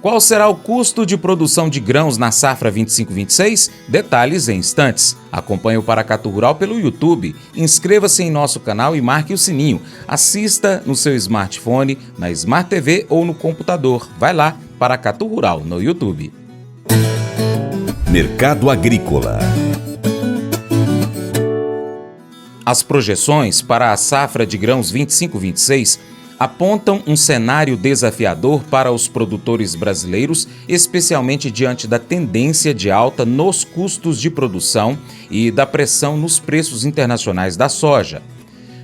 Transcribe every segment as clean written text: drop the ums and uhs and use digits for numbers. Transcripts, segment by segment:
Qual será o custo de produção de grãos na safra 25-26? Detalhes em instantes. Acompanhe o Paracatu Rural pelo YouTube. Inscreva-se em nosso canal e marque o sininho. Assista no seu smartphone, na Smart TV ou no computador. Vai lá, Paracatu Rural no YouTube. Mercado Agrícola. As projeções para a safra de grãos 25-26 apontam um cenário desafiador para os produtores brasileiros, especialmente diante da tendência de alta nos custos de produção e da pressão nos preços internacionais da soja.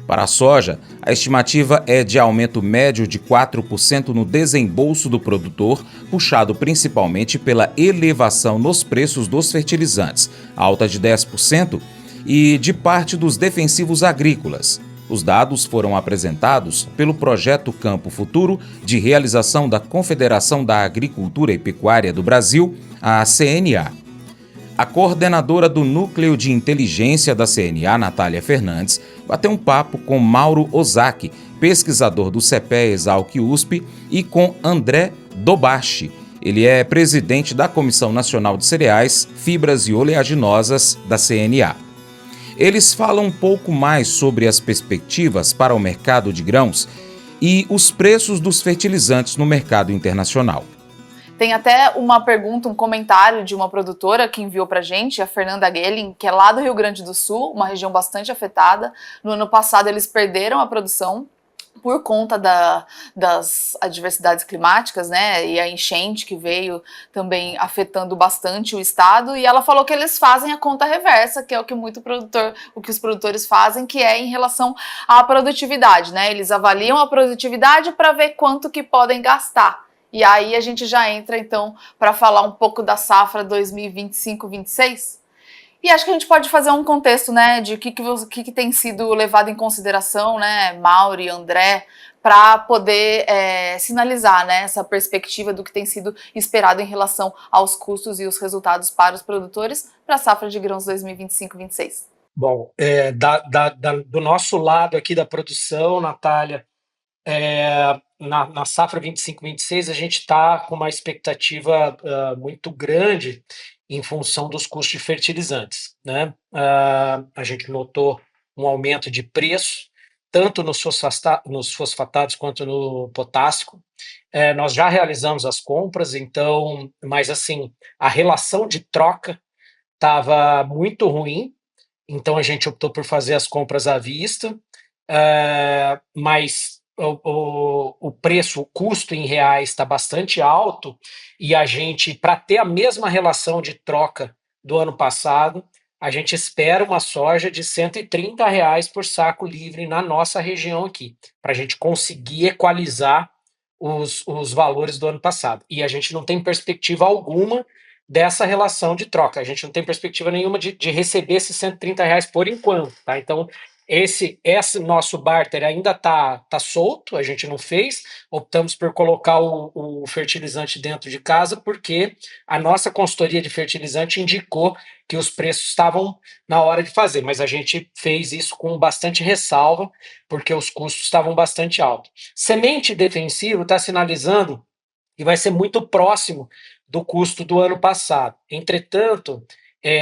Para a soja, a estimativa é de aumento médio de 4% no desembolso do produtor, puxado principalmente pela elevação nos preços dos fertilizantes, alta de 10%, e de parte dos defensivos agrícolas. Os dados foram apresentados pelo Projeto Campo Futuro, de realização da Confederação da Agricultura e Pecuária do Brasil, a CNA. A coordenadora do Núcleo de Inteligência da CNA, Natália Fernandes, bateu um papo com Mauro Ozaki, pesquisador do CEPEA-Exalc-USP, e com André Dobashi. Ele é presidente da Comissão Nacional de Cereais, Fibras e Oleaginosas da CNA. Eles falam um pouco mais sobre as perspectivas para o mercado de grãos e os preços dos fertilizantes no mercado internacional. Tem até uma pergunta, um comentário de uma produtora que enviou pra gente, a Fernanda Gelling, que é lá do Rio Grande do Sul, uma região bastante afetada. No ano passado eles perderam a produção por conta das adversidades climáticas, né, e a enchente que veio também afetando bastante o estado, e ela falou que eles fazem a conta reversa, que é o que os produtores fazem, que é em relação à produtividade, né, eles avaliam a produtividade para ver quanto que podem gastar. E aí a gente já entra então para falar um pouco da safra 2025-26. E acho que a gente pode fazer um contexto, né, de o que tem sido levado em consideração, né, Mauro e André, para poder sinalizar, né, essa perspectiva do que tem sido esperado em relação aos custos e os resultados para os produtores para a safra de grãos 2025-26. Bom, do nosso lado aqui da produção, Natália, na safra 25-26 a gente está com uma expectativa muito grande em função dos custos de fertilizantes, né? A gente notou um aumento de preço, tanto nos fosfatados quanto no potássico. Nós já realizamos as compras, então, mas assim, a relação de troca estava muito ruim, então a gente optou por fazer as compras à vista, mas o preço, o custo em reais está bastante alto, e a gente, para ter a mesma relação de troca do ano passado, a gente espera uma soja de R$ 130 por saco livre na nossa região aqui, para a gente conseguir equalizar os valores do ano passado. E a gente não tem perspectiva alguma dessa relação de troca, a gente não tem perspectiva nenhuma de receber esses R$ 130 por enquanto, tá? Então, esse nosso barter ainda tá solto, a gente não fez, optamos por colocar o fertilizante dentro de casa, porque a nossa consultoria de fertilizante indicou que os preços estavam na hora de fazer, mas a gente fez isso com bastante ressalva, porque os custos estavam bastante altos. Semente defensivo está sinalizando que vai ser muito próximo do custo do ano passado. Entretanto,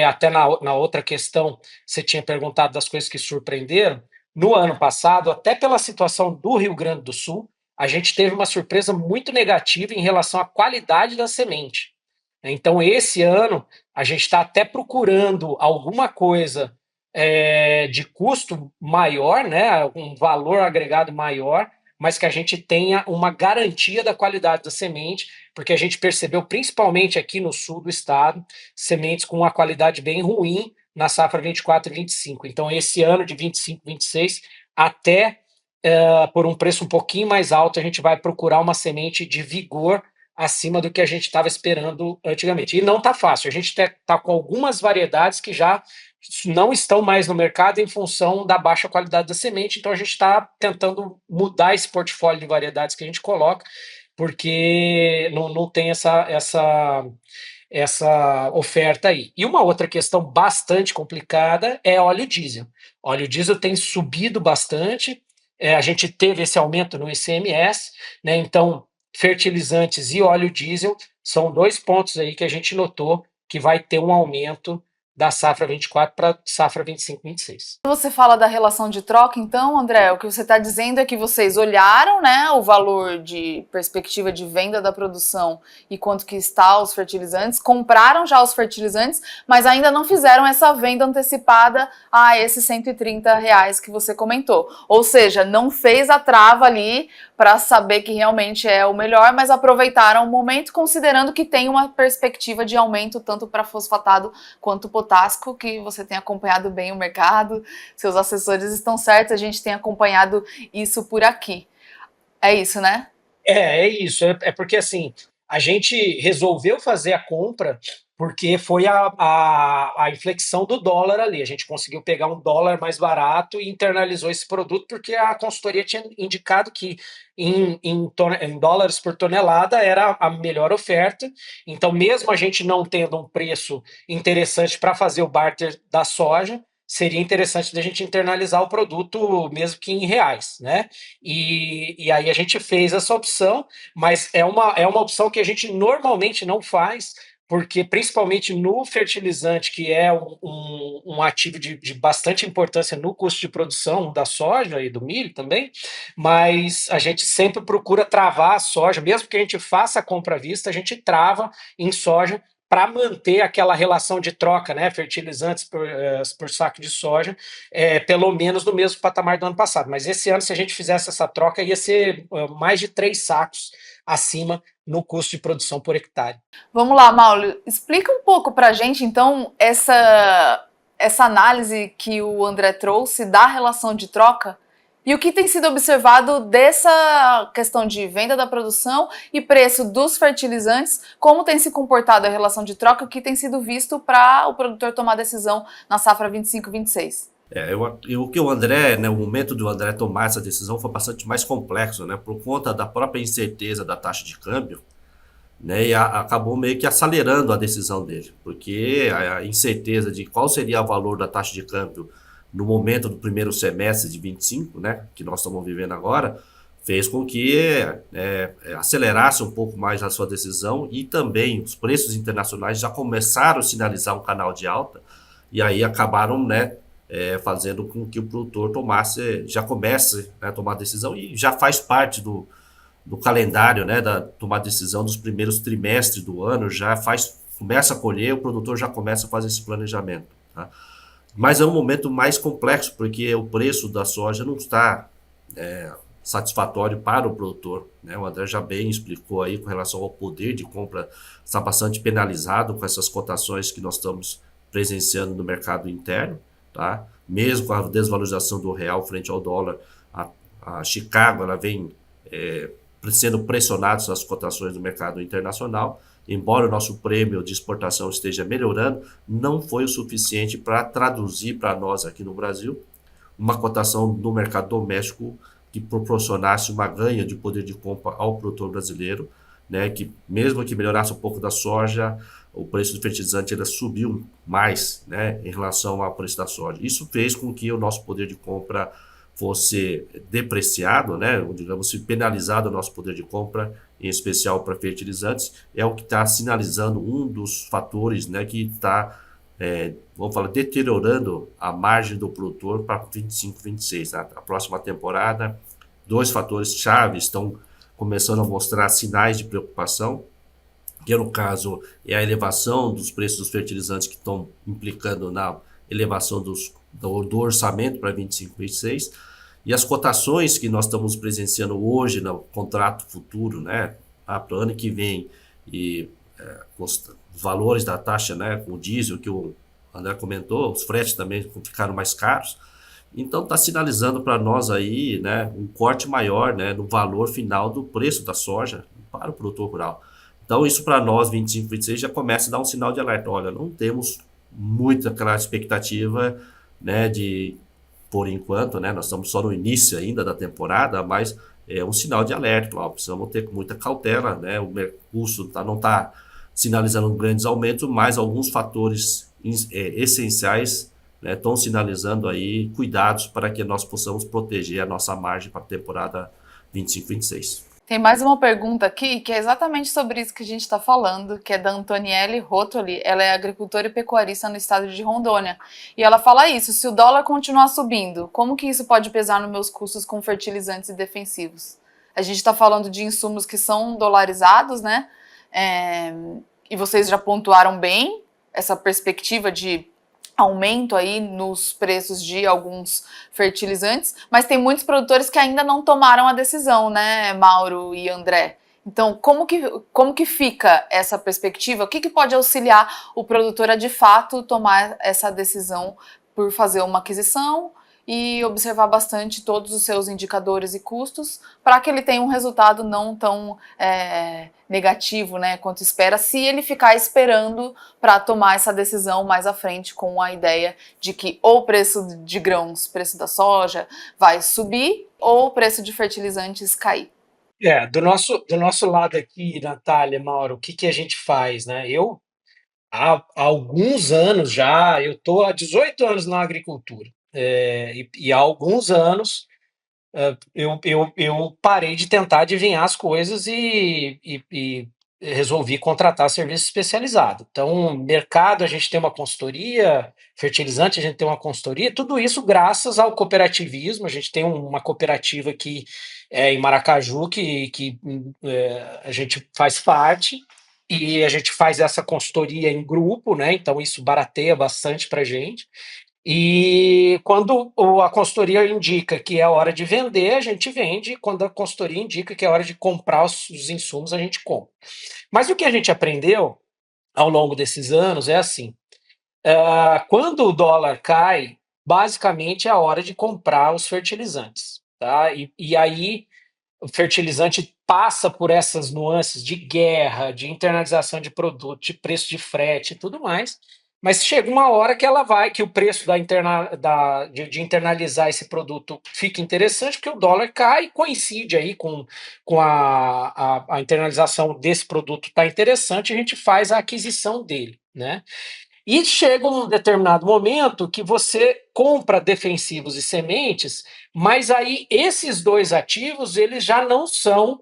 até na outra questão, você tinha perguntado das coisas que surpreenderam. No ano passado, até pela situação do Rio Grande do Sul, a gente teve uma surpresa muito negativa em relação à qualidade da semente. Então, esse ano, a gente está até procurando alguma coisa de custo maior, né, um valor agregado maior, mas que a gente tenha uma garantia da qualidade da semente, porque a gente percebeu, principalmente aqui no sul do estado, sementes com uma qualidade bem ruim na safra 24 e 25. Então, esse ano de 25 e 26, até por um preço um pouquinho mais alto, a gente vai procurar uma semente de vigor acima do que a gente estava esperando antigamente. E não está fácil, a gente está com algumas variedades que já não estão mais no mercado em função da baixa qualidade da semente, então a gente está tentando mudar esse portfólio de variedades que a gente coloca, porque não tem essa oferta aí. E uma outra questão bastante complicada é óleo diesel. Óleo diesel tem subido bastante, a gente teve esse aumento no ICMS, né, então fertilizantes e óleo diesel são 2 pontos aí que a gente notou que vai ter um aumento da safra 24 para safra 25/26. Você fala da relação de troca, então, André, o que você está dizendo é que vocês olharam, né, o valor de perspectiva de venda da produção e quanto que está os fertilizantes, compraram já os fertilizantes, mas ainda não fizeram essa venda antecipada a esses R$ 130 que você comentou. Ou seja, não fez a trava ali para saber que realmente é o melhor, mas aproveitaram o momento considerando que tem uma perspectiva de aumento tanto para fosfatado quanto potássico, que você tem acompanhado bem o mercado, seus assessores estão certos, a gente tem acompanhado isso por aqui. É isso, né? É isso. É porque assim, a gente resolveu fazer a compra porque foi a inflexão do dólar ali. A gente conseguiu pegar um dólar mais barato e internalizou esse produto porque a consultoria tinha indicado que em dólares por tonelada era a melhor oferta. Então, mesmo a gente não tendo um preço interessante para fazer o barter da soja, seria interessante da gente internalizar o produto mesmo que em reais, né? E aí a gente fez essa opção, mas é uma opção que a gente normalmente não faz, porque principalmente no fertilizante, que é um ativo de bastante importância no custo de produção da soja e do milho também, mas a gente sempre procura travar a soja, mesmo que a gente faça a compra à vista, a gente trava em soja para manter aquela relação de troca, né, fertilizantes por saco de soja, pelo menos no mesmo patamar do ano passado. Mas esse ano, se a gente fizesse essa troca, ia ser mais de 3 sacos acima no custo de produção por hectare. Vamos lá, Mauro, explica um pouco para a gente, então, essa análise que o André trouxe da relação de troca e o que tem sido observado dessa questão de venda da produção e preço dos fertilizantes, como tem se comportado a relação de troca, o que tem sido visto para o produtor tomar decisão na safra 25/26. O que o André, né, o momento do André tomar essa decisão foi bastante mais complexo, né, por conta da própria incerteza da taxa de câmbio, né, e acabou meio que acelerando a decisão dele, porque a incerteza de qual seria o valor da taxa de câmbio no momento do primeiro semestre de 25, né, que nós estamos vivendo agora, fez com que acelerasse um pouco mais a sua decisão, e também os preços internacionais já começaram a sinalizar um canal de alta, e aí acabaram, né, fazendo com que o produtor já comece, né, a tomar decisão, e já faz parte do calendário, né, da tomar decisão dos primeiros trimestres do ano, começa a colher, o produtor já começa a fazer esse planejamento, tá? Mas é um momento mais complexo, porque o preço da soja não está satisfatório para o produtor, né? O André já bem explicou aí com relação ao poder de compra, está bastante penalizado com essas cotações que nós estamos presenciando no mercado interno, tá? Mesmo com a desvalorização do real frente ao dólar, a Chicago ela vem sendo pressionada nas cotações do mercado internacional. Embora o nosso prêmio de exportação esteja melhorando, não foi o suficiente para traduzir para nós aqui no Brasil uma cotação no mercado doméstico que proporcionasse uma ganha de poder de compra ao produtor brasileiro, né, que mesmo que melhorasse um pouco da soja, o preço do fertilizante ainda subiu mais, né, em relação ao preço da soja. Isso fez com que o nosso poder de compra fosse depreciado, né, ou, digamos, penalizado o nosso poder de compra, em especial para fertilizantes, é o que está sinalizando um dos fatores, né, que está, vamos falar, deteriorando a margem do produtor para 25/26. A próxima temporada, 2 fatores chave estão começando a mostrar sinais de preocupação, que no caso é a elevação dos preços dos fertilizantes, que estão implicando na elevação do orçamento para 25/26, e as cotações que nós estamos presenciando hoje no contrato futuro, né, para o ano que vem, e os valores da taxa, né, com o diesel que o André comentou, os fretes também ficaram mais caros. Então está sinalizando para nós aí, né, um corte maior, né, no valor final do preço da soja para o produtor rural. Então isso para nós, 25/26, já começa a dar um sinal de alerta. Olha, não temos muita aquela expectativa, né, por enquanto, né, nós estamos só no início ainda da temporada, mas é um sinal de alerta. Ó, precisamos ter muita cautela, né, o custo não está sinalizando grandes aumentos, mas alguns fatores essenciais, né, estão sinalizando aí cuidados para que nós possamos proteger a nossa margem para a temporada 25/26. Tem mais uma pergunta aqui que é exatamente sobre isso que a gente está falando, que é da Antonielle Rotoli. Ela é agricultora e pecuarista no estado de Rondônia. E ela fala isso: se o dólar continuar subindo, como que isso pode pesar nos meus custos com fertilizantes e defensivos? A gente está falando de insumos que são dolarizados, né? É, e vocês já pontuaram bem essa perspectiva de aumento aí nos preços de alguns fertilizantes, mas tem muitos produtores que ainda não tomaram a decisão, né, Mauro e André? Então, como que fica essa perspectiva? O que pode auxiliar o produtor a, de fato, tomar essa decisão por fazer uma aquisição e observar bastante todos os seus indicadores e custos para que ele tenha um resultado não tão negativo, né, quanto espera, se ele ficar esperando para tomar essa decisão mais à frente com a ideia de que ou o preço de grãos, preço da soja vai subir ou o preço de fertilizantes cair. Do nosso lado aqui, Natália, Mauro, o que que a gente faz, né? Eu, há alguns anos já, eu estou há 18 anos na agricultura, e há alguns anos eu parei de tentar adivinhar as coisas e resolvi contratar serviço especializado. Então, mercado, a gente tem uma consultoria, fertilizante, a gente tem uma consultoria, tudo isso graças ao cooperativismo. A gente tem uma cooperativa aqui em Maracaju que a gente faz parte. E a gente faz essa consultoria em grupo, né? Então isso barateia bastante para a gente. E quando a consultoria indica que é hora de vender, a gente vende. Quando a consultoria indica que é hora de comprar os insumos, a gente compra. Mas o que a gente aprendeu ao longo desses anos é assim: quando o dólar cai, basicamente é a hora de comprar os fertilizantes, tá? E aí o fertilizante passa por essas nuances de guerra, de internalização de produto, de preço de frete e tudo mais, mas chega uma hora que ela vai, que o preço de internalizar esse produto fica interessante, porque o dólar cai e coincide aí com a internalização desse produto está interessante, a gente faz a aquisição dele, né? E chega um determinado momento que você compra defensivos e sementes, mas aí esses dois ativos eles já não são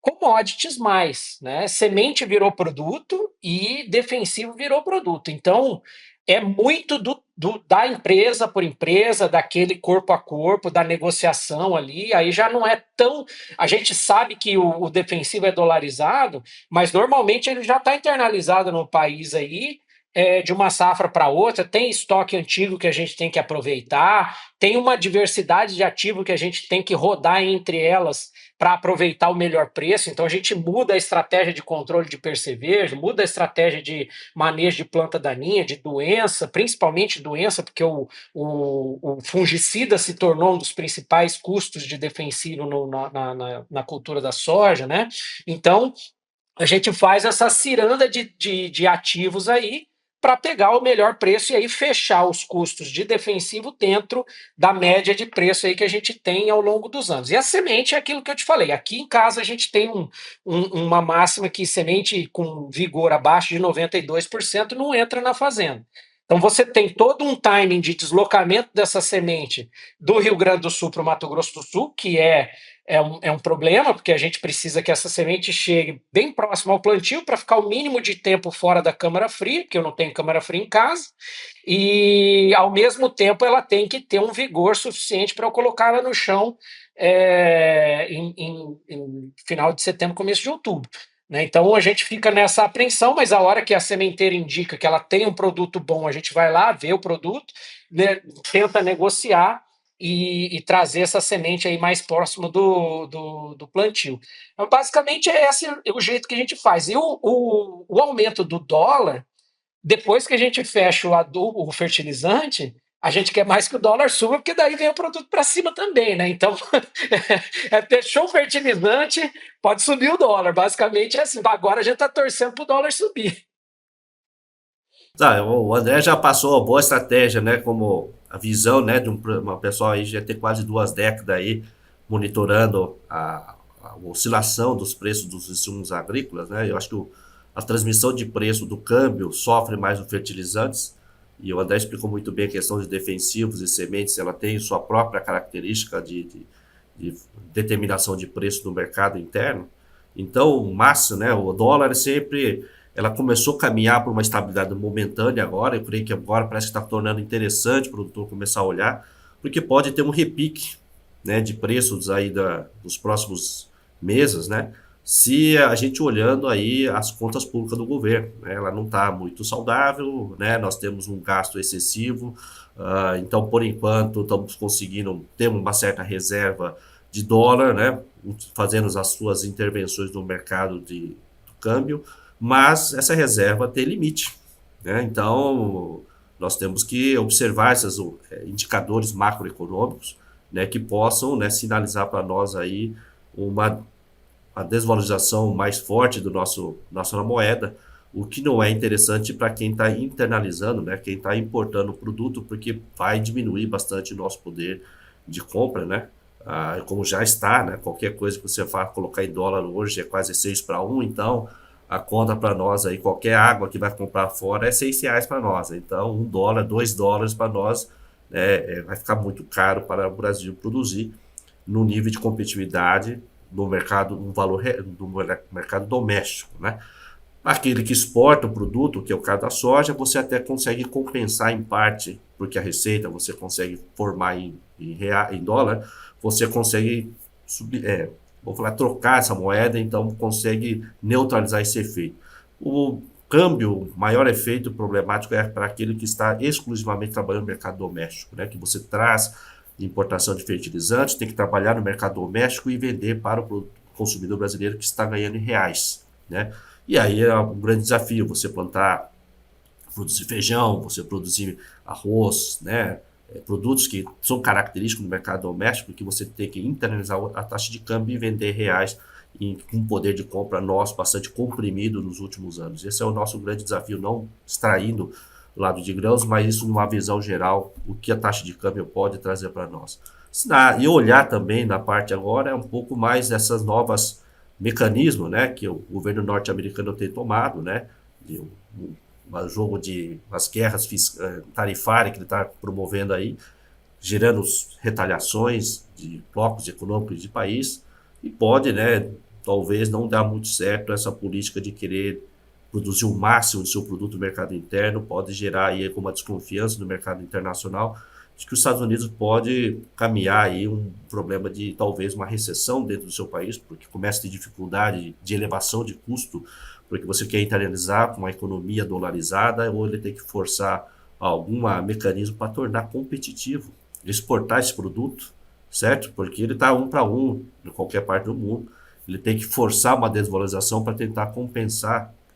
commodities mais, né? Semente virou produto e defensivo virou produto. Então é muito da empresa por empresa, daquele corpo a corpo, da negociação ali. Aí já não é tão. A gente sabe que o defensivo é dolarizado, mas normalmente ele já está internalizado no país aí de uma safra para outra, tem estoque antigo que a gente tem que aproveitar, tem uma diversidade de ativo que a gente tem que rodar entre elas para aproveitar o melhor preço. Então a gente muda a estratégia de controle de percevejo, muda a estratégia de manejo de planta daninha, de doença, principalmente doença, porque o fungicida se tornou um dos principais custos de defensivo na cultura da soja, né? Então a gente faz essa ciranda de ativos aí para pegar o melhor preço e aí fechar os custos de defensivo dentro da média de preço aí que a gente tem ao longo dos anos. E a semente é aquilo que eu te falei. Aqui em casa a gente tem uma máxima que semente com vigor abaixo de 92% não entra na fazenda. Então você tem todo um timing de deslocamento dessa semente do Rio Grande do Sul para o Mato Grosso do Sul, que é um problema, porque a gente precisa que essa semente chegue bem próximo ao plantio para ficar o mínimo de tempo fora da câmara fria, porque eu não tenho câmara fria em casa, e ao mesmo tempo ela tem que ter um vigor suficiente para eu colocar ela no chão em final de setembro, começo de outubro. Né? Então a gente fica nessa apreensão, mas a hora que a sementeira indica que ela tem um produto bom, a gente vai lá, vê o produto, né, tenta negociar e trazer essa semente aí mais próximo do plantio. Então, basicamente, esse é o jeito que a gente faz. E o aumento do dólar, depois que a gente fecha o adubo, o fertilizante, a gente quer mais que o dólar suba, porque daí vem o produto para cima também, né? Então, fechou o fertilizante, pode subir o dólar. Basicamente é assim. Agora a gente está torcendo para o dólar subir. O André já passou uma boa estratégia, né? Como a visão, né, de uma pessoa aí já tem quase 2 décadas aí monitorando a oscilação dos preços dos insumos agrícolas, né? Eu acho que a transmissão de preço do câmbio sofre mais os fertilizantes, e o André explicou muito bem a questão de defensivos e sementes. Ela tem sua própria característica de determinação de preço no mercado interno. Então, né, o dólar ela começou a caminhar por uma estabilidade momentânea agora. Eu creio que agora parece que está tornando interessante o produtor começar a olhar, porque pode ter um repique, né, de preços aí dos próximos meses, né? Se a gente olhando aí as contas públicas do governo, né, ela não está muito saudável, né? Nós temos um gasto excessivo, então por enquanto estamos conseguindo ter uma certa reserva de dólar, né, fazendo as suas intervenções no mercado do câmbio, mas essa reserva tem limite, né? Então nós temos que observar esses indicadores macroeconômicos, né, que possam, né, sinalizar para nós aí a desvalorização mais forte do nossa moeda, o que não é interessante para quem está internalizando, né, quem está importando o produto, porque vai diminuir bastante o nosso poder de compra, né? Como já está, né? Qualquer coisa que você vá colocar em dólar hoje é quase 6-1, então a conta para nós aí, qualquer água que vai comprar fora é R$6 para nós, então $1, $2 para nós, né, vai ficar muito caro para o Brasil produzir no nível de competitividade no mercado, no valor do mercado doméstico, né? Aquele que exporta o produto, que é o caso da soja, você até consegue compensar em parte, porque a receita você consegue formar em dólar, você consegue trocar essa moeda, então consegue neutralizar esse efeito. O câmbio, o maior efeito problemático é para aquele que está exclusivamente trabalhando no mercado doméstico, né? Que você traz importação de fertilizantes, tem que trabalhar no mercado doméstico e vender para o consumidor brasileiro que está ganhando em reais, né? E aí é um grande desafio você produzir feijão, você produzir arroz, né? Produtos que são característicos do mercado doméstico, que você tem que internalizar a taxa de câmbio e vender reais com um poder de compra nosso bastante comprimido nos últimos anos. Esse é o nosso grande desafio, não extraindo o lado de grãos, mas isso numa visão geral, o que a taxa de câmbio pode trazer para nós. E olhar também na parte agora é um pouco mais dessas novas mecanismos, né, que o governo norte-americano tem tomado, né, um jogo de as guerras tarifárias que ele está promovendo aí, gerando retaliações de blocos econômicos de país, e pode, né, talvez não dar muito certo essa política de querer produzir o máximo do seu produto no mercado interno, pode gerar aí uma desconfiança no mercado internacional, de que os Estados Unidos pode caminhar aí um problema de talvez uma recessão dentro do seu país, porque começa a ter dificuldade de elevação de custo, porque você quer internalizar com uma economia dolarizada, ou ele tem que forçar algum mecanismo para tornar competitivo, exportar esse produto, certo? Porque ele está 1 para 1 em qualquer parte do mundo, ele tem que forçar uma desvalorização para tentar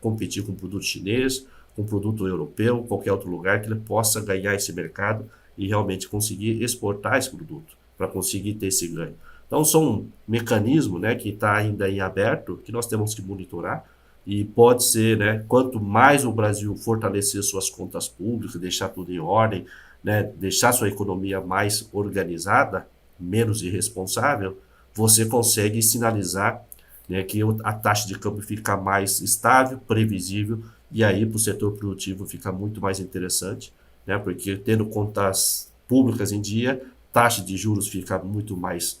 competir com o produto chinês, com o produto europeu, qualquer outro lugar que ele possa ganhar esse mercado e realmente conseguir exportar esse produto, para conseguir ter esse ganho. Então, são um mecanismo, né, que está ainda em aberto, que nós temos que monitorar, e pode ser, né, quanto mais o Brasil fortalecer suas contas públicas, deixar tudo em ordem, né, deixar sua economia mais organizada, menos irresponsável, você consegue sinalizar, né, que a taxa de câmbio fica mais estável, previsível, e aí para o setor produtivo fica muito mais interessante, né, porque tendo contas públicas em dia, taxa de juros fica muito mais,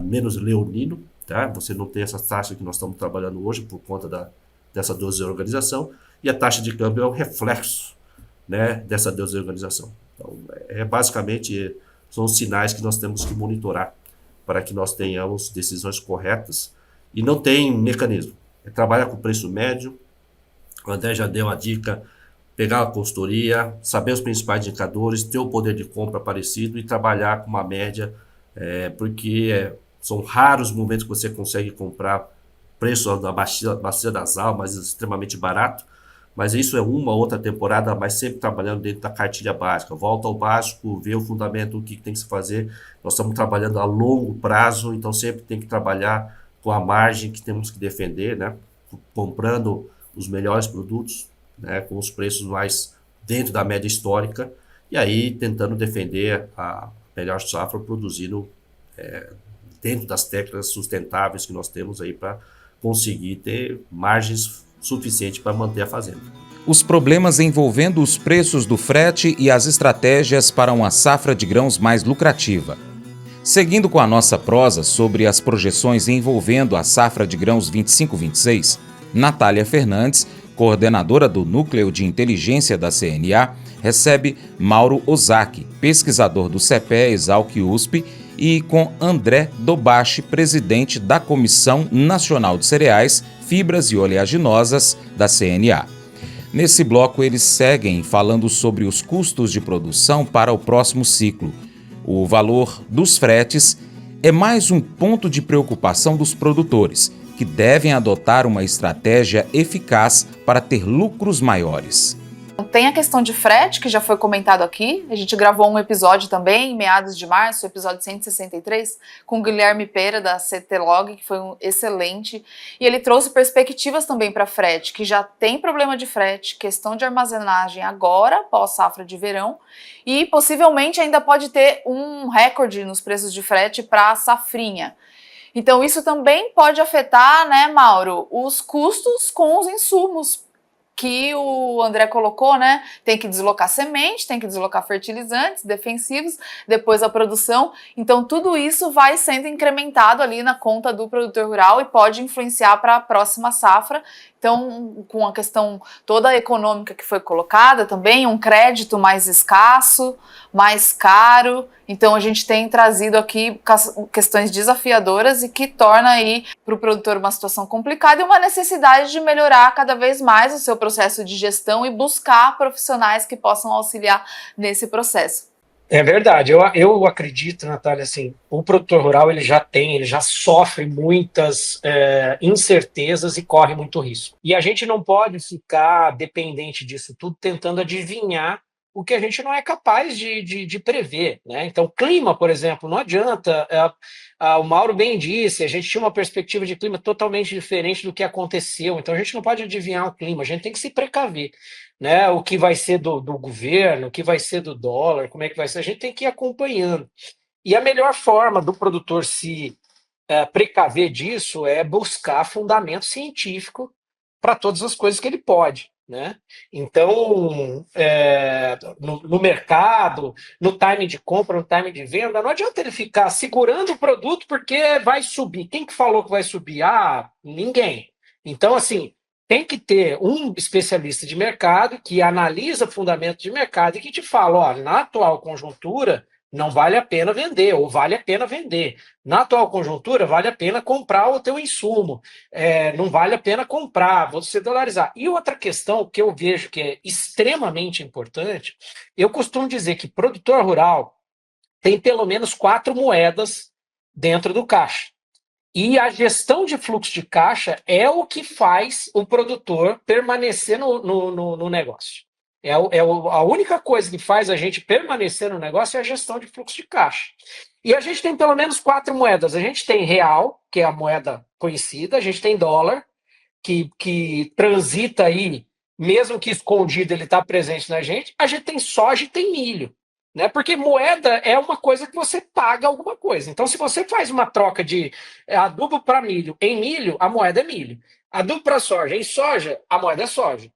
menos leonino, tá? Você não tem essa taxa que nós estamos trabalhando hoje por conta dessa desorganização, e a taxa de câmbio é o reflexo, né, dessa desorganização. Então, basicamente, são os sinais que nós temos que monitorar para que nós tenhamos decisões corretas, e não tem mecanismo. Trabalhar com preço médio, o André já deu a dica, pegar a consultoria, saber os principais indicadores, ter o poder de compra parecido e trabalhar com uma média, porque são raros momentos que você consegue comprar preço da bacia das almas extremamente barato, mas isso é uma outra temporada, mas sempre trabalhando dentro da cartilha básica. Volta ao básico, vê o fundamento, o que tem que se fazer. Nós estamos trabalhando a longo prazo, então sempre tem que trabalhar com a margem que temos que defender, né? Comprando os melhores produtos, né? Com os preços mais dentro da média histórica, e aí tentando defender a melhor safra, produzindo dentro das técnicas sustentáveis que nós temos aí para conseguir ter margens suficientes para manter a fazenda. Os problemas envolvendo os preços do frete e as estratégias para uma safra de grãos mais lucrativa. Seguindo com a nossa prosa sobre as projeções envolvendo a safra de grãos 25-26, Natália Fernandes, coordenadora do Núcleo de Inteligência da CNA, recebe Mauro Ozaki, pesquisador do CEPE Exalc USP, e com André Dobashi, presidente da Comissão Nacional de Cereais, Fibras e Oleaginosas da CNA. Nesse bloco, eles seguem falando sobre os custos de produção para o próximo ciclo. O valor dos fretes é mais um ponto de preocupação dos produtores, que devem adotar uma estratégia eficaz para ter lucros maiores. Tem a questão de frete, que já foi comentado aqui. A gente gravou um episódio também, em meados de março, o episódio 163, com o Guilherme Pera, da CTLog, que foi excelente. E ele trouxe perspectivas também para frete, que já tem problema de frete, questão de armazenagem agora, pós-safra de verão, e possivelmente ainda pode ter um recorde nos preços de frete para a safrinha. Então isso também pode afetar, né, Mauro, os custos com os insumos que o André colocou, né? Tem que deslocar semente, tem que deslocar fertilizantes, defensivos, depois a produção. Então tudo isso vai sendo incrementado ali na conta do produtor rural e pode influenciar para a próxima safra. Então, com a questão toda econômica que foi colocada também, um crédito mais escasso, mais caro. Então, a gente tem trazido aqui questões desafiadoras e que torna aí para o produtor uma situação complicada e uma necessidade de melhorar cada vez mais o seu processo de gestão e buscar profissionais que possam auxiliar nesse processo. É verdade, eu acredito, Natália, assim, o produtor rural ele já sofre muitas incertezas e corre muito risco. E a gente não pode ficar dependente disso tudo, tentando adivinhar o que a gente não é capaz de prever, né? Então, clima, por exemplo, não adianta, o Mauro bem disse, a gente tinha uma perspectiva de clima totalmente diferente do que aconteceu, então a gente não pode adivinhar o clima, a gente tem que se precaver, né? O que vai ser do governo, o que vai ser do dólar, como é que vai ser, a gente tem que ir acompanhando. E a melhor forma do produtor se precaver disso é buscar fundamento científico para todas as coisas que ele pode, né? Então, no mercado, no time de compra, no time de venda, não adianta ele ficar segurando o produto porque vai subir. Quem que falou que vai subir? Ah, ninguém. Então, assim, tem que ter um especialista de mercado que analisa fundamento de mercado e que te fala, ó, na atual conjuntura, não vale a pena vender, ou vale a pena vender. Na atual conjuntura, vale a pena comprar o teu insumo. Não vale a pena comprar, você dolarizar. E outra questão que eu vejo que é extremamente importante, eu costumo dizer que produtor rural tem pelo menos 4 moedas dentro do caixa. E a gestão de fluxo de caixa é o que faz o produtor permanecer no negócio. A única coisa que faz a gente permanecer no negócio é a gestão de fluxo de caixa. E a gente tem pelo menos 4 moedas. A gente tem real, que é a moeda conhecida, a gente tem dólar, que transita aí, mesmo que escondido, ele está presente na gente. A gente tem soja e tem milho. Né? Porque moeda é uma coisa que você paga alguma coisa. Então, se você faz uma troca de adubo para milho em milho, a moeda é milho. Adubo para soja em soja, a moeda é soja.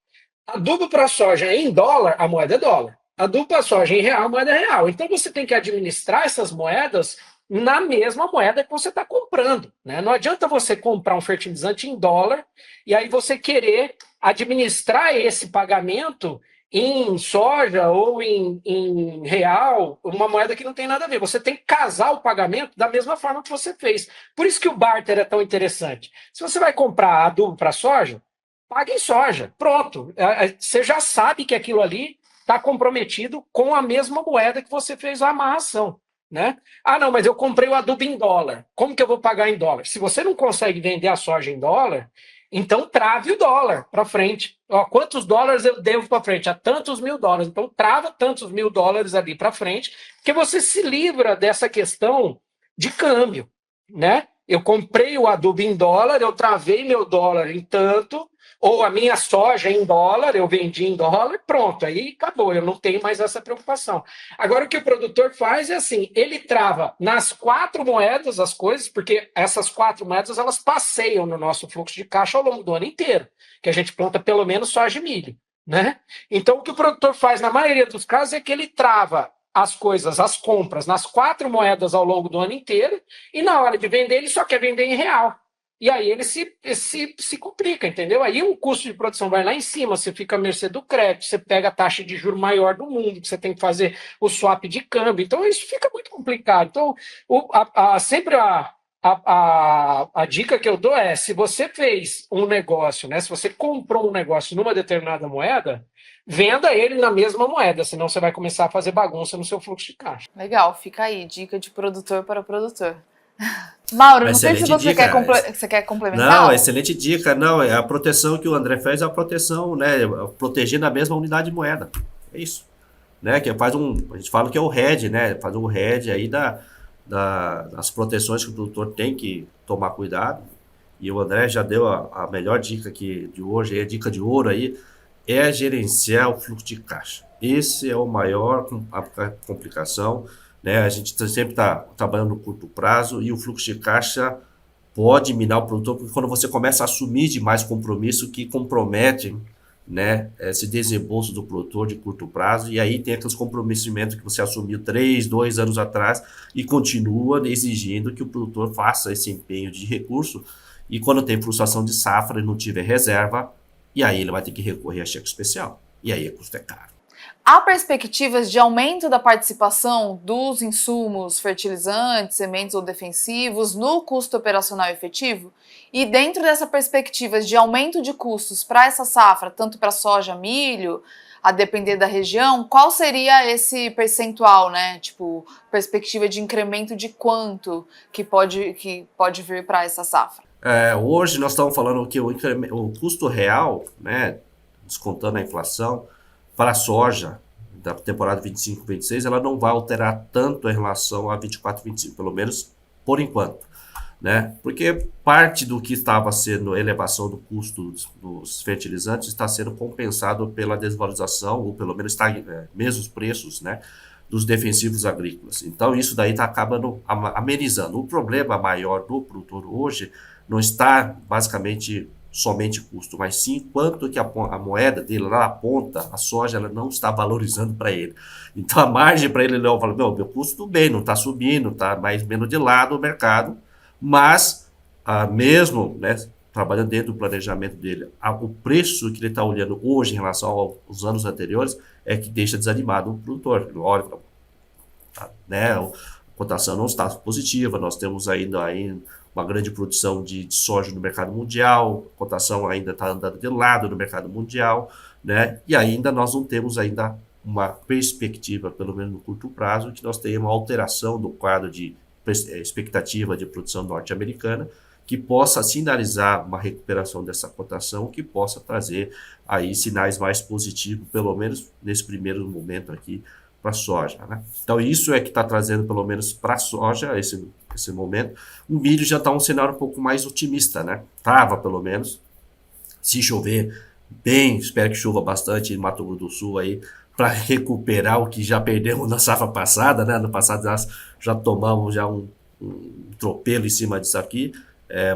Adubo para soja em dólar, a moeda é dólar. Adubo para soja em real, a moeda é real. Então você tem que administrar essas moedas na mesma moeda que você está comprando. Né? Não adianta você comprar um fertilizante em dólar e aí você querer administrar esse pagamento em soja ou em real, uma moeda que não tem nada a ver. Você tem que casar o pagamento da mesma forma que você fez. Por isso que o barter é tão interessante. Se você vai comprar adubo para soja, paga em soja. Pronto. Você já sabe que aquilo ali está comprometido com a mesma moeda que você fez a amarração. Né? Ah, não, mas eu comprei o adubo em dólar. Como que eu vou pagar em dólar? Se você não consegue vender a soja em dólar, então trave o dólar para frente. Ó, quantos dólares eu devo para frente? A tantos mil dólares. Então trava tantos mil dólares ali para frente, que você se livra dessa questão de câmbio. Né? Eu comprei o adubo em dólar, eu travei meu dólar em tanto, ou a minha soja em dólar, eu vendi em dólar, pronto, aí acabou, eu não tenho mais essa preocupação. Agora, o que o produtor faz é assim, ele trava nas 4 moedas as coisas, porque essas 4 moedas, elas passeiam no nosso fluxo de caixa ao longo do ano inteiro, que a gente planta pelo menos soja e milho, né? Então, o que o produtor faz, na maioria dos casos, é que ele trava as coisas, as compras, nas 4 moedas ao longo do ano inteiro, e na hora de vender, ele só quer vender em real. E aí ele se complica, entendeu? Aí o custo de produção vai lá em cima, você fica à mercê do crédito, você pega a taxa de juros maior do mundo, você tem que fazer o swap de câmbio, então isso fica muito complicado. Então, sempre a dica que eu dou é, se você fez um negócio, né? Se você comprou um negócio numa determinada moeda, venda ele na mesma moeda, senão você vai começar a fazer bagunça no seu fluxo de caixa. Legal, fica aí, dica de produtor para produtor. Mauro, não sei se você quer complementar. Não, excelente dica. Não, a proteção que o André fez é a proteção, né? Proteger na mesma unidade de moeda. É isso. Né? Que faz a gente fala que é o hedge, né? Faz um hedge aí das proteções que o produtor tem que tomar cuidado. E o André já deu a melhor dica aqui de hoje, a dica de ouro aí, é gerenciar o fluxo de caixa. Esse é o maior complicação, né? A gente sempre está trabalhando no curto prazo e o fluxo de caixa pode minar o produtor, porque quando você começa a assumir demais compromisso que compromete, né, esse desembolso do produtor de curto prazo, e aí tem aqueles comprometimentos que você assumiu 3, 2 anos atrás e continua exigindo que o produtor faça esse empenho de recurso, e quando tem frustração de safra e não tiver reserva, e aí ele vai ter que recorrer a cheque especial, e aí o custo é caro. Há perspectivas de aumento da participação dos insumos fertilizantes, sementes ou defensivos no custo operacional efetivo? E dentro dessa perspectiva de aumento de custos para essa safra, tanto para soja, milho, a depender da região, qual seria esse percentual, né? Tipo, perspectiva de incremento de quanto que pode vir para essa safra? Hoje nós estamos falando que o custo real, né, descontando a inflação, para a soja da temporada 25-26, ela não vai alterar tanto em relação a 24-25, pelo menos por enquanto, né? Porque parte do que estava sendo elevação do custo dos fertilizantes está sendo compensado pela desvalorização, ou pelo menos mesmo os preços, né, dos defensivos agrícolas. Então isso daí está acabando amenizando. O problema maior do produtor hoje não está basicamente somente custo, mas sim quanto que a moeda dele lá na ponta, a soja, ela não está valorizando para ele. Então a margem para ele, não fala, meu custo tudo bem, não está subindo, está mais ou menos de lado o mercado, mas mesmo, né, trabalhando dentro do planejamento dele, o preço que ele está olhando hoje em relação aos anos anteriores é que deixa desanimado o produtor. Olha, né, a cotação não está positiva, nós temos ainda uma grande produção de soja no mercado mundial, a cotação ainda está andando de lado no mercado mundial, né? E ainda nós não temos ainda uma perspectiva, pelo menos no curto prazo, que nós tenhamos uma alteração do quadro de expectativa de produção norte-americana, que possa sinalizar uma recuperação dessa cotação, que possa trazer aí sinais mais positivos, pelo menos nesse primeiro momento aqui, para a soja, né? Então isso é que está trazendo, pelo menos para a soja, esse momento. O milho já está um cenário um pouco mais otimista, né? Estava, pelo menos, se chover bem, espero que chova bastante em Mato Grosso do Sul aí, para recuperar o que já perdemos na safra passada, né? No passado já tomamos já um tropelo em cima disso aqui,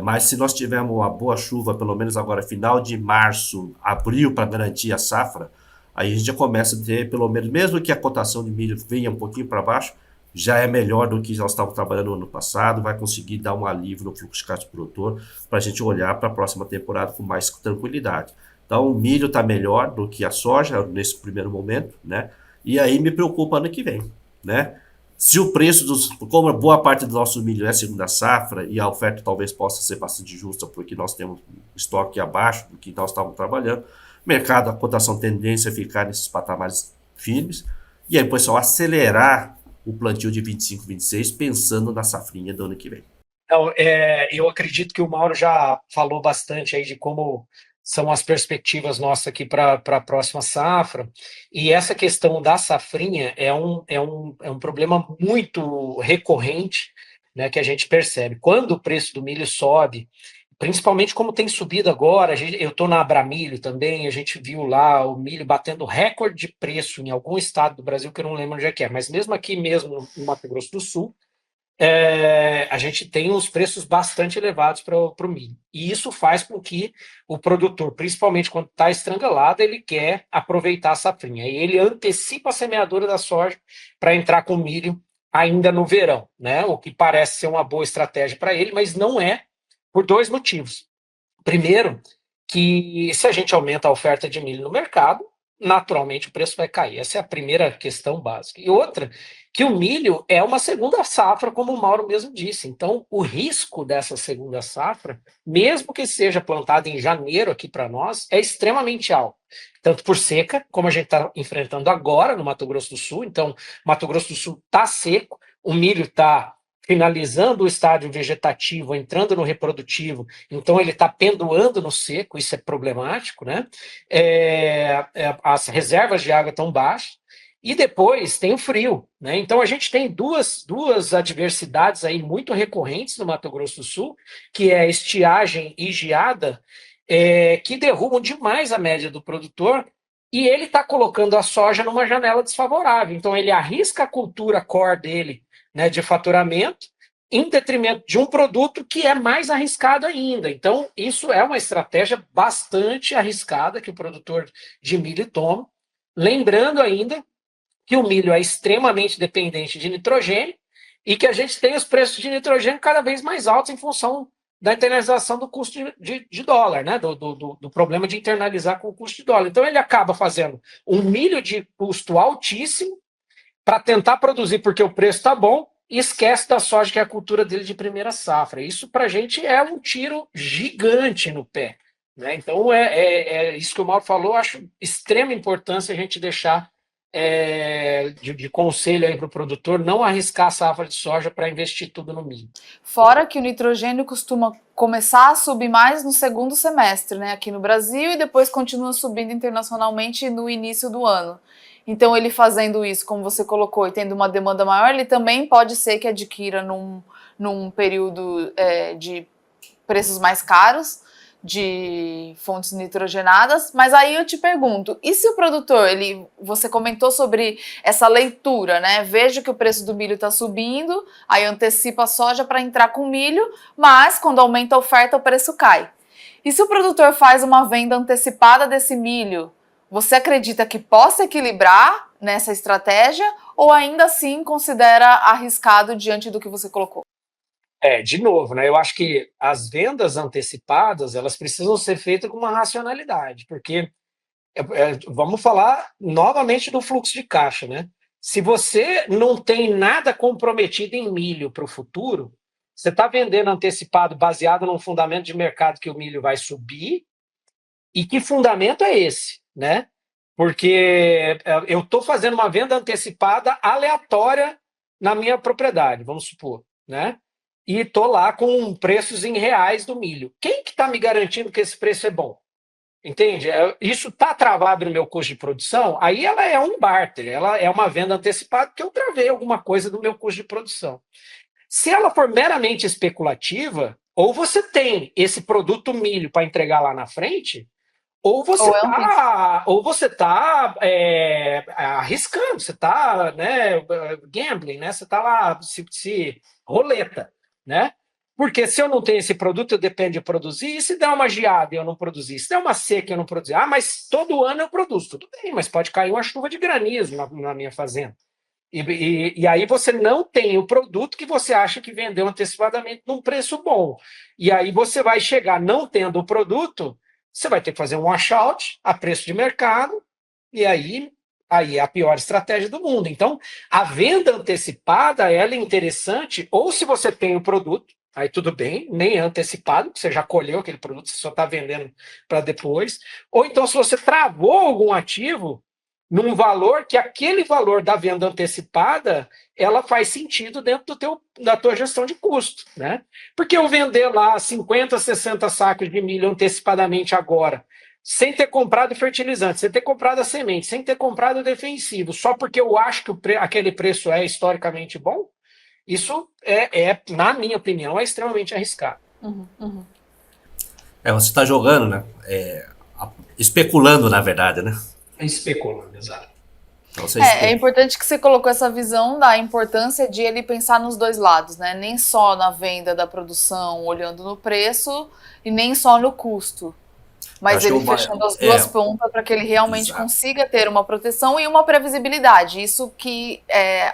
mas se nós tivermos uma boa chuva, pelo menos agora final de março, abril, para garantir a safra, aí a gente já começa a ter, pelo menos, mesmo que a cotação de milho venha um pouquinho para baixo, já é melhor do que nós estávamos trabalhando no ano passado, vai conseguir dar um alívio no fluxo de caixa do produtor, para a gente olhar para a próxima temporada com mais tranquilidade. Então, o milho está melhor do que a soja nesse primeiro momento, né? E aí me preocupa ano que vem, né? Se o preço como boa parte do nosso milho é segunda safra e a oferta talvez possa ser bastante justa porque nós temos estoque abaixo do que nós estávamos trabalhando, mercado, a cotação tendência a ficar nesses patamares firmes, e aí depois só acelerar o plantio de 25-26 pensando na safrinha do ano que vem. Então, eu acredito que o Mauro já falou bastante aí de como são as perspectivas nossas aqui para a próxima safra, e essa questão da safrinha é um problema muito recorrente, né, que a gente percebe. Quando o preço do milho sobe, principalmente como tem subido agora, eu estou na Abramilho também, a gente viu lá o milho batendo recorde de preço em algum estado do Brasil, que eu não lembro onde é que é, mas mesmo aqui mesmo no Mato Grosso do Sul, a gente tem uns preços bastante elevados para o milho. E isso faz com que o produtor, principalmente quando está estrangulado, ele quer aproveitar a safrinha. E ele antecipa a semeadura da soja para entrar com milho ainda no verão, né? O que parece ser uma boa estratégia para ele, mas não é, por dois motivos. Primeiro, que se a gente aumenta a oferta de milho no mercado, naturalmente o preço vai cair. Essa é a primeira questão básica. E outra, que o milho é uma segunda safra, como o Mauro mesmo disse. Então, o risco dessa segunda safra, mesmo que seja plantada em janeiro aqui para nós, é extremamente alto. Tanto por seca, como a gente está enfrentando agora no Mato Grosso do Sul. Então, Mato Grosso do Sul está seco, o milho está finalizando o estágio vegetativo, entrando no reprodutivo, então ele está pendoando no seco, isso é problemático, né? As reservas de água estão baixas, e depois tem o frio, né? Então a gente tem duas adversidades aí muito recorrentes no Mato Grosso do Sul, que é a estiagem e geada, que derrubam demais a média do produtor, e ele está colocando a soja numa janela desfavorável. Então ele arrisca a cultura core dele, né, de faturamento, em detrimento de um produto que é mais arriscado ainda. Então, isso é uma estratégia bastante arriscada que o produtor de milho toma. Lembrando ainda que o milho é extremamente dependente de nitrogênio e que a gente tem os preços de nitrogênio cada vez mais altos em função da internalização do custo de dólar, né? Do problema de internalizar com o custo de dólar. Então, ele acaba fazendo um milho de custo altíssimo para tentar produzir porque o preço está bom e esquece da soja, que é a cultura dele de primeira safra. Isso, para a gente, é um tiro gigante no pé, né? Então, é isso que o Mauro falou, acho extrema importância a gente deixar de conselho aí para o produtor não arriscar a safra de soja para investir tudo no milho. Fora que o nitrogênio costuma começar a subir mais no segundo semestre, né, aqui no Brasil, e depois continua subindo internacionalmente no início do ano. Então, ele fazendo isso, como você colocou, e tendo uma demanda maior, ele também pode ser que adquira num período de preços mais caros, de fontes nitrogenadas. Mas aí eu te pergunto, e se o produtor, você comentou sobre essa leitura, né? Vejo que o preço do milho está subindo, aí antecipa a soja para entrar com milho, mas quando aumenta a oferta, o preço cai. E se o produtor faz uma venda antecipada desse milho, você acredita que possa equilibrar nessa estratégia ou ainda assim considera arriscado diante do que você colocou? De novo, né? Eu acho que as vendas antecipadas elas precisam ser feitas com uma racionalidade, porque vamos falar novamente do fluxo de caixa, né? Se você não tem nada comprometido em milho para o futuro, você está vendendo antecipado baseado num fundamento de mercado que o milho vai subir. E que fundamento é esse, né? Porque eu estou fazendo uma venda antecipada aleatória na minha propriedade, vamos supor, né? E estou lá com preços em reais do milho. Quem que está me garantindo que esse preço é bom? Entende? Isso está travado no meu custo de produção, aí ela é um barter, ela é uma venda antecipada porque eu travei alguma coisa do meu custo de produção. Se ela for meramente especulativa, ou você tem esse produto milho para entregar lá na frente, ou você Ou é um risco? está arriscando, você está, né, gambling, né? Você está lá se roleta, né? Porque se eu não tenho esse produto, eu dependo de produzir, e se der uma geada e eu não produzir, se der uma seca e eu não produzir, mas todo ano eu produzo, tudo bem, mas pode cair uma chuva de granizo na minha fazenda. E aí você não tem o produto que você acha que vendeu antecipadamente num preço bom. E aí você vai chegar não tendo o produto, você vai ter que fazer um washout a preço de mercado, e aí é a pior estratégia do mundo. Então, a venda antecipada ela é interessante, ou se você tem o produto, aí tudo bem, nem é antecipado, porque você já colheu aquele produto, você só está vendendo para depois. Ou então, se você travou algum ativo num valor que aquele valor da venda antecipada ela faz sentido dentro da tua gestão de custo, né? Porque eu vender lá 50, 60 sacos de milho antecipadamente agora, sem ter comprado fertilizante, sem ter comprado a semente, sem ter comprado o defensivo, só porque eu acho que aquele preço é historicamente bom, isso na minha opinião, é extremamente arriscado. Você está jogando, né? Especulando, na verdade, né? Especulando, exato. Então, vocês É têm. importante que você colocou essa visão da importância de ele pensar nos dois lados, né? Nem só na venda da produção, olhando no preço, e nem só no custo. Mas Acho que ele fechando as duas pontas para que ele realmente exato. consiga ter uma proteção e uma previsibilidade. Isso que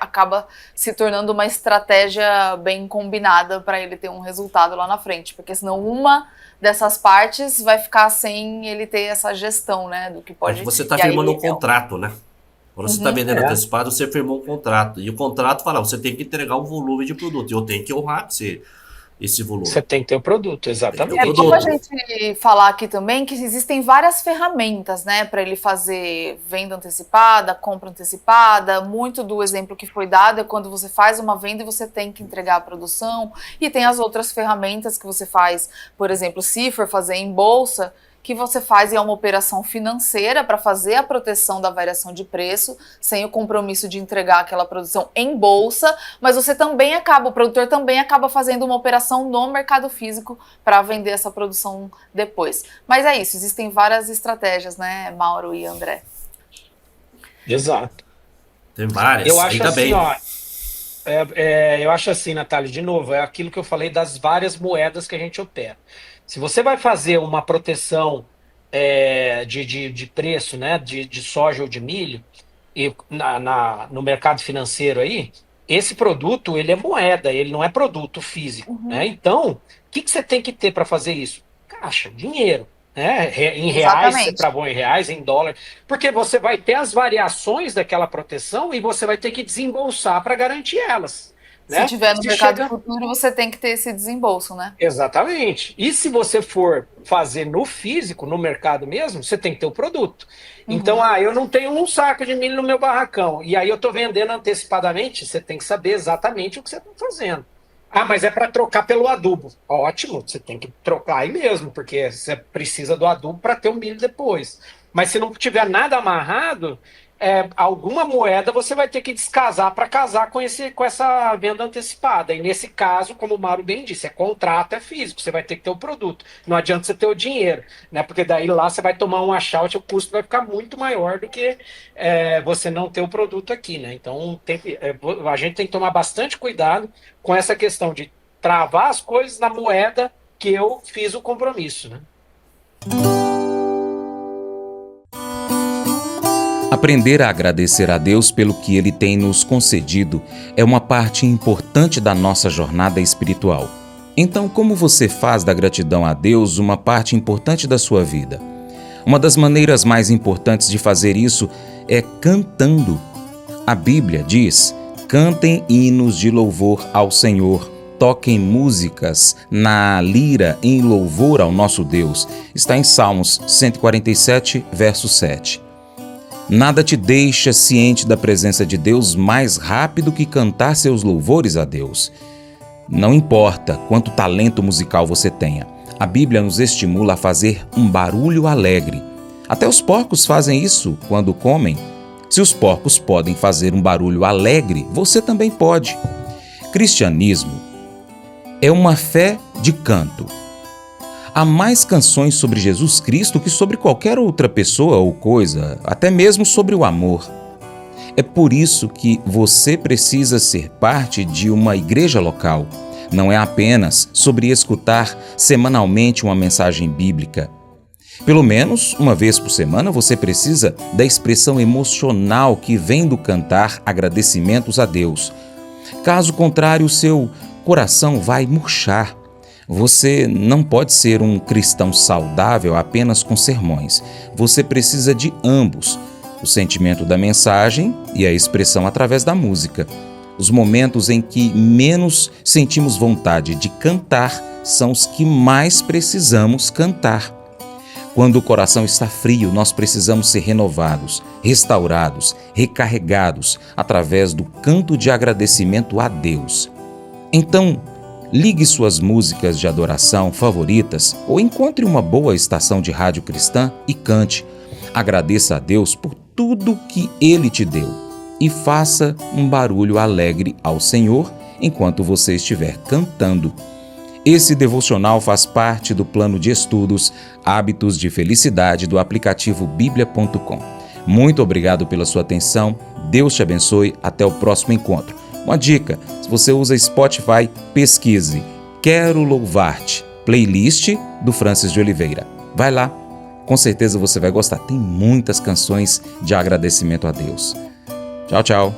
acaba se tornando uma estratégia bem combinada para ele ter um resultado lá na frente. Porque senão uma dessas partes vai ficar sem ele ter essa gestão, né? Do que É que pode. você está E aí, firmando um contrato, né? Quando você está vendendo É. antecipado, você firmou um contrato. E o contrato fala, você tem que entregar um volume de produto. E eu tenho que honrar esse volume. Você tem que ter o produto, Tem exatamente. que ter É o bom a produto. gente falar aqui também que existem várias ferramentas, né, para ele fazer venda antecipada, compra antecipada. Muito do exemplo que foi dado é quando você faz uma venda e você tem que entregar a produção. E tem as outras ferramentas que você faz, por exemplo, se for fazer em bolsa, que você faz uma operação financeira para fazer a proteção da variação de preço, sem o compromisso de entregar aquela produção em bolsa, mas você também acaba, o produtor também acaba fazendo uma operação no mercado físico para vender essa produção depois. Mas é isso, existem várias estratégias, né, Mauro e André? Exato. Tem várias. Eu acho Ainda assim, bem. ó. Eu acho assim, Natália, de novo, é aquilo que eu falei das várias moedas que a gente opera. Se você vai fazer uma proteção de preço, né, de soja ou de milho, e no mercado financeiro aí, esse produto, ele é moeda, ele não é produto físico, né? Então, o que você tem que ter para fazer isso? Caixa, dinheiro, né? Em reais, você Exatamente. travou em reais, em dólar, porque você vai ter as variações daquela proteção e você vai ter que desembolsar para garantir elas, Se né? tiver no Se mercado chega futuro, você tem que ter esse desembolso, né? Exatamente. E se você for fazer no físico, no mercado mesmo, você tem que ter o produto. Então, eu não tenho um saco de milho no meu barracão, e aí eu estou vendendo antecipadamente, você tem que saber exatamente o que você está fazendo. Ah, mas é para trocar pelo adubo. Ótimo, você tem que trocar aí mesmo, porque você precisa do adubo para ter o milho depois. Mas se não tiver nada amarrado, alguma moeda você vai ter que descasar para casar com essa venda antecipada. E nesse caso, como o Mauro bem disse, contrato, é físico, você vai ter que ter o produto. Não adianta você ter o dinheiro, né? Porque daí lá você vai tomar um achout, o custo vai ficar muito maior do que você não ter o produto aqui, né? Então a gente tem que tomar bastante cuidado com essa questão de travar as coisas na moeda que eu fiz o compromisso, né? Aprender a agradecer a Deus pelo que Ele tem nos concedido é uma parte importante da nossa jornada espiritual. Então, como você faz da gratidão a Deus uma parte importante da sua vida? Uma das maneiras mais importantes de fazer isso é cantando. A Bíblia diz: cantem hinos de louvor ao Senhor, toquem músicas na lira em louvor ao nosso Deus. Está em Salmos 147, verso 7. Nada te deixa ciente da presença de Deus mais rápido que cantar seus louvores a Deus. Não importa quanto talento musical você tenha, a Bíblia nos estimula a fazer um barulho alegre. Até os porcos fazem isso quando comem. Se os porcos podem fazer um barulho alegre, você também pode. Cristianismo é uma fé de canto. Há mais canções sobre Jesus Cristo que sobre qualquer outra pessoa ou coisa, até mesmo sobre o amor. É por isso que você precisa ser parte de uma igreja local. Não é apenas sobre escutar semanalmente uma mensagem bíblica. Pelo menos uma vez por semana você precisa da expressão emocional que vem do cantar agradecimentos a Deus. Caso contrário, o seu coração vai murchar. Você não pode ser um cristão saudável apenas com sermões. Você precisa de ambos, o sentimento da mensagem e a expressão através da música. Os momentos em que menos sentimos vontade de cantar são os que mais precisamos cantar. Quando o coração está frio, nós precisamos ser renovados, restaurados, recarregados através do canto de agradecimento a Deus. Então, ligue suas músicas de adoração favoritas ou encontre uma boa estação de rádio cristã e cante. Agradeça a Deus por tudo que Ele te deu e faça um barulho alegre ao Senhor enquanto você estiver cantando. Esse devocional faz parte do plano de estudos Hábitos de Felicidade do aplicativo bíblia.com. Muito obrigado pela sua atenção. Deus te abençoe. Até o próximo encontro. Uma dica: se você usa Spotify, pesquise Quero Louvar-te, playlist do Francis de Oliveira. Vai lá, com certeza você vai gostar. Tem muitas canções de agradecimento a Deus. Tchau, tchau.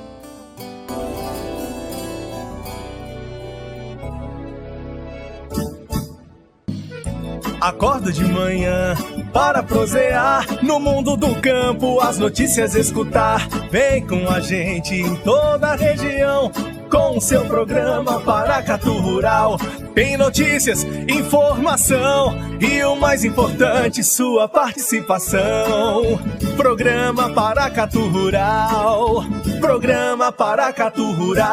Acordo de manhã para prosear no mundo do campo, as notícias escutar. Vem com a gente em toda a região com o seu programa Paracatu Rural. Tem notícias, informação e o mais importante, sua participação. Programa Paracatu Rural. Programa Paracatu Rural.